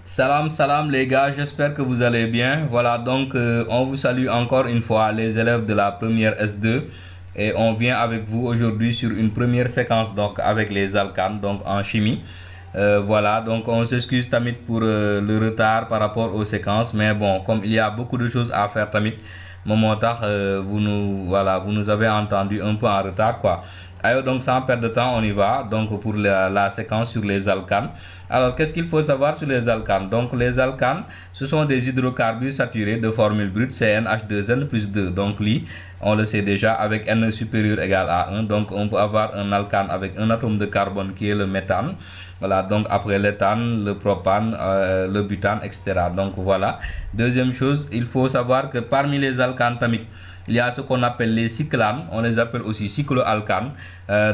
Salam, salam les gars, j'espère que vous allez bien. Voilà, donc on vous salue encore une fois les élèves de la première S2 et on vient avec vous aujourd'hui sur une première séquence donc avec les alcanes donc en chimie. Voilà, donc on s'excuse Tamit pour le retard par rapport aux séquences, mais bon, comme il y a beaucoup de choses à faire Tamit, vous nous avez entendu un peu en retard quoi. Alors donc sans perdre de temps, on y va donc pour la séquence sur les alcanes. Alors qu'est-ce qu'il faut savoir sur les alcanes? Donc les alcanes, ce sont des hydrocarbures saturés de formule brute CnH2n plus 2. Donc lui, on le sait déjà avec N supérieur égal à 1. Donc on peut avoir un alcane avec un atome de carbone qui est le méthane. Voilà, donc après l'éthane, le propane, le butane, etc. Donc voilà. Deuxième chose, il faut savoir que parmi les alcanes tamiques, il y a ce qu'on appelle les cyclanes, on les appelle aussi cycloalcanes.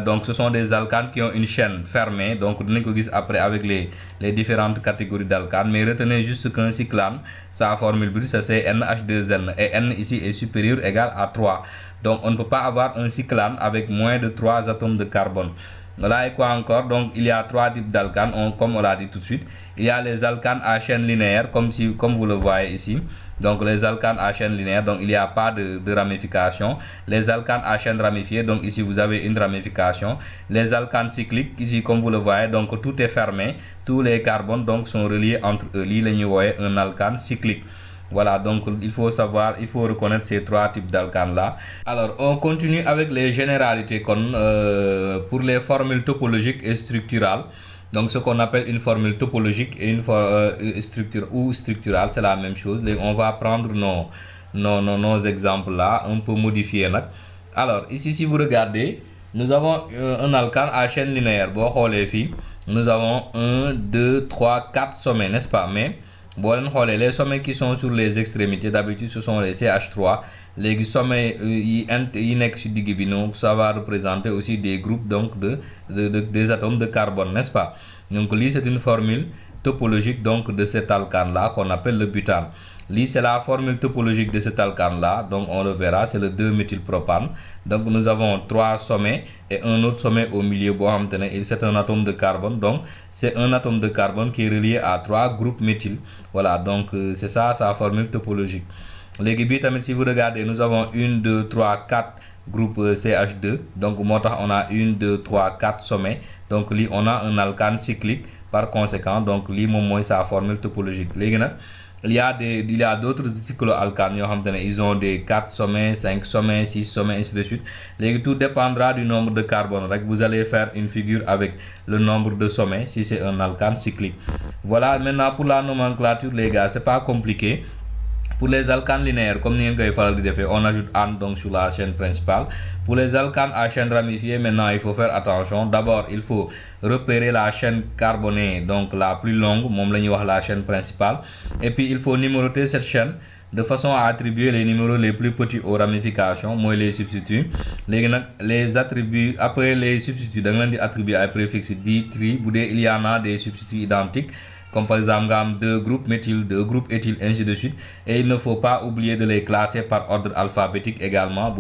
Donc ce sont des alcanes qui ont une chaîne fermée. Donc nous allons après avec les différentes catégories d'alcanes. Mais retenez juste qu'un cyclane, sa formule brute, c'est NH2N. Et N ici est supérieur égal à 3. Donc on ne peut pas avoir un cyclane avec moins de 3 atomes de carbone. Voilà et quoi encore? Donc il y a trois types d'alcanes, comme on l'a dit tout de suite. Il y a les alcanes à chaîne linéaire, comme vous le voyez ici. Donc les alcanes à chaîne linéaire, donc il n'y a pas de ramification. Les alcanes à chaîne ramifiée, donc ici vous avez une ramification. Les alcanes cycliques, ici comme vous le voyez, donc tout est fermé. Tous les carbones donc sont reliés entre eux. Lii un alcane cyclique. Voilà, donc il faut savoir, il faut reconnaître ces trois types d'alcanes là. Alors, on continue avec les généralités pour les formules topologiques et structurales. Donc, ce qu'on appelle une formule topologique et une structure ou structurale, c'est la même chose. On va prendre nos exemples là, un peu modifiés. Alors, ici, si vous regardez, nous avons un alcane à chaîne linéaire. Bon, les filles, nous avons 1, 2, 3, 4 sommets, n'est-ce pas? Mais les sommets qui sont sur les extrémités, d'habitude, ce sont les CH3. Les sommets ça va représenter aussi des groupes donc des atomes de carbone, n'est-ce pas? Donc, c'est une formule topologique donc de cet alcane-là qu'on appelle le butane. C'est la formule topologique de cet alcane-là, donc on le verra, c'est le 2-méthylpropane. Donc nous avons trois sommets et un autre sommet au milieu, c'est un atome de carbone, donc c'est un atome de carbone qui est relié à trois groupes méthyl. Voilà, donc c'est ça sa formule topologique. Les guibites, si vous regardez, nous avons 1, 2, 3, 4 groupes CH2, donc on a 1, 2, 3, 4 sommets, donc là on a un alcane cyclique, par conséquent, donc là sa formule topologique. Il y a d'autres cycloalcanes, ils ont des 4 sommets, 5 sommets, 6 sommets, ainsi de suite. Tout dépendra du nombre de carbone. Vous allez faire une figure avec le nombre de sommets si c'est un alcane cyclique. Voilà, maintenant pour la nomenclature, les gars, c'est pas compliqué. Pour les alcanes linéaires, comme on ajoute AN donc sur la chaîne principale. Pour les alcanes à chaîne ramifiée, maintenant il faut faire attention. D'abord, il faut repérer la chaîne carbonée, donc la plus longue, la chaîne principale. Et puis il faut numéroter cette chaîne de façon à attribuer les numéros les plus petits aux ramifications, moi les substituts. Les attributs, après les substituts, attribuer à préfixe dit, tri, il y en a des substituts identiques. Comme par exemple 2 groupes méthyl, 2 groupes éthyl, ainsi de suite. Et il ne faut pas oublier de les classer par ordre alphabétique également.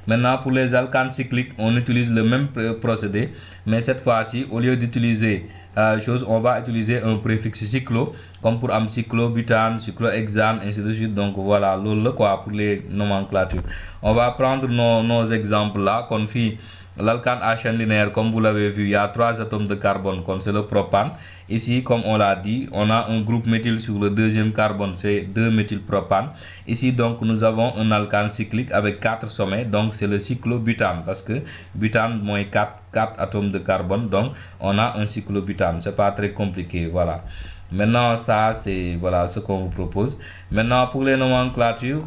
Maintenant, pour les alcanes cycliques, on utilise le même procédé, mais cette fois-ci, au lieu d'utiliser on va utiliser un préfixe cyclo, comme pour cyclobutane, cyclohexane, ainsi de suite. Donc voilà, quoi pour les nomenclatures. On va prendre nos exemples là, qu'on fait. L'alcane à chaîne linéaire, comme vous l'avez vu, il y a 3 atomes de carbone, comme c'est le propane. Ici, comme on l'a dit, on a un groupe méthyl sur le deuxième carbone, c'est 2-méthylpropane. Ici, donc, nous avons un alcane cyclique avec 4 sommets, donc c'est le cyclobutane, parce que butane moins 4 atomes de carbone, donc on a un cyclobutane. C'est pas très compliqué, voilà. Maintenant, ça, c'est voilà ce qu'on vous propose. Maintenant, pour les nomenclatures,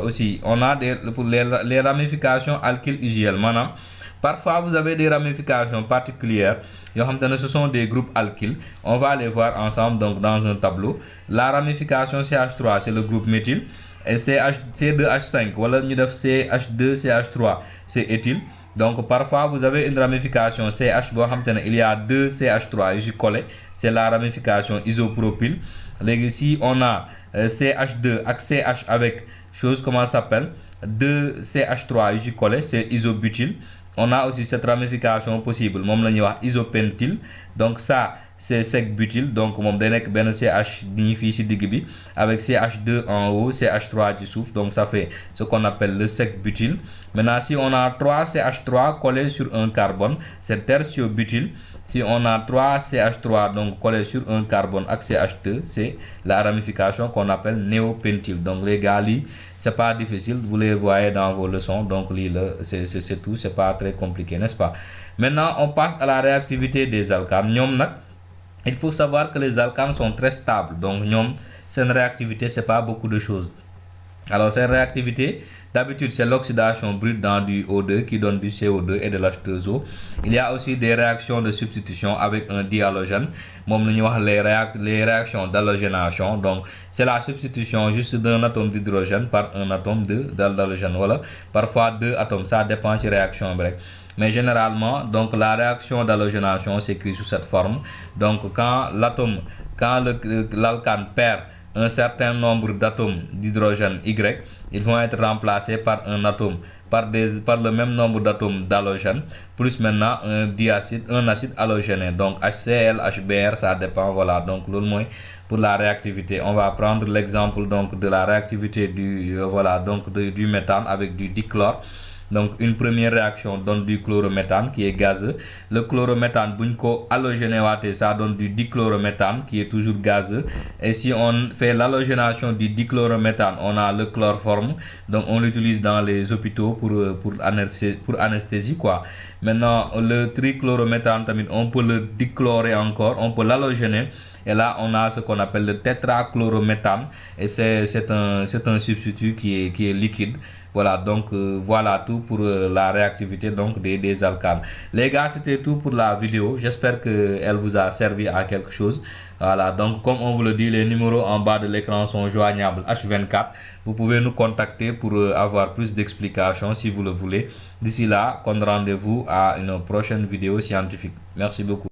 aussi, on a pour les ramifications alkyles usuelles. Maintenant, parfois, vous avez des ramifications particulières. Ce sont des groupes alkyles. On va les voir ensemble donc, dans un tableau. La ramification CH3, c'est le groupe méthyl. Et C2H5, voilà, CH2, CH3, c'est éthyle. Donc, parfois, vous avez une ramification CH, il y a 2 CH3 ici collés. C'est la ramification isopropyl. Ici, on a CH2 avec CH avec chose, comment ça s'appelle 2 CH3 ici collés, c'est isobutyle. On a aussi cette ramification possible, isopentyl. Donc ça, c'est sec butyl donc moom day nekk benn CH nii fii ci digg bi avec CH2 en haut, CH3 ci suuf, donc ça fait ce qu'on appelle le sec butyl. Maintenant si on a 3 CH3 collés sur un carbone, c'est tertiobutyl. Si on a 3 CH3 donc collés sur un carbone avec CH2, c'est la ramification qu'on appelle néopentyl. Donc les gars, c'est pas difficile, vous les voyez dans vos leçons, donc c'est tout, c'est pas très compliqué, n'est-ce pas? Maintenant on passe à la réactivité des alcanes. Il faut savoir que les alcanes sont très stables, donc c'est une réactivité, c'est pas beaucoup de choses. Alors cette réactivité, d'habitude c'est l'oxydation brute dans du O2 qui donne du CO2 et de l'H2O. Il y a aussi des réactions de substitution avec un dihalogène, les réactions d'halogénation. Donc c'est la substitution juste d'un atome d'hydrogène par un atome d'halogène, voilà. Parfois 2 atomes, ça dépend de la réaction bref. Mais généralement, donc la réaction d'halogénation s'écrit sous cette forme. Donc quand l'alcane perd un certain nombre d'atomes d'hydrogène Y, ils vont être remplacés par un atome, par le même nombre d'atomes d'halogène, plus maintenant un acide halogéné. Donc HCl, HBr, ça dépend, voilà. Donc le moins pour la réactivité, on va prendre l'exemple donc de la réactivité du méthane avec du dichlore. Donc une première réaction donne du chlorométhane qui est gazeux. Le chlorométhane, halogéné, ça donne du dichlorométhane qui est toujours gazeux. Et si on fait l'halogénation du dichlorométhane, on a le chloroforme. Donc on l'utilise dans les hôpitaux pour anesthésie quoi. Maintenant le trichlorométhane, on peut le dichlorer encore, on peut l'halogéner. Et là on a ce qu'on appelle le tétrachlorométhane. Et c'est un substitut qui est liquide. Voilà, donc voilà tout pour la réactivité donc des alcanes. Les gars, c'était tout pour la vidéo. J'espère qu'elle vous a servi à quelque chose. Voilà, donc comme on vous le dit, les numéros en bas de l'écran sont joignables H24. Vous pouvez nous contacter pour avoir plus d'explications si vous le voulez. D'ici là, rendez-vous à une prochaine vidéo scientifique. Merci beaucoup.